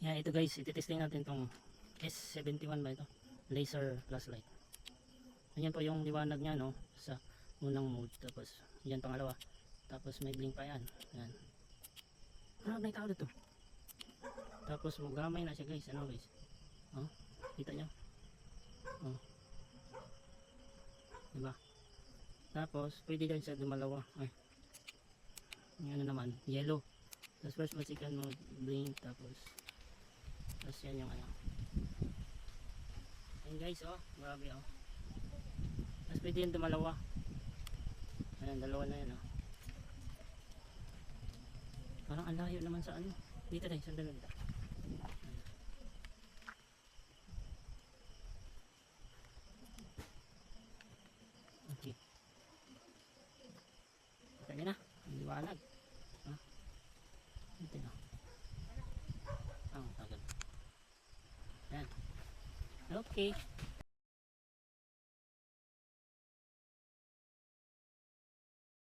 Yan, ito guys, ititesting natin tong S71 ba ito? Laser flashlight. Ayan po yung liwanag niya, no, sa unang mode. Tapos yan pangalawa. Tapos may blink pa yan. Yan. May tao dito. Tapos gamay na siya guys. Ano guys? Oh, kita nyo? Oh. Diba? Tapos pwede din siya dumalawa. Ay. Yan na naman. Yellow. Tapos first mode, second mode, blink. Tapos yan yung ano. Ayan guys, oh. Grabe, oh. Tapos pwede yung dumalawa. Ayan, dalawa na yan, oh. Parang ang layo naman sa ano. Dito tayo, sandali dito. Okay. Kita nyo na. Ang liwanag. Ha? Dito na. Tagal. Ayan. Okay.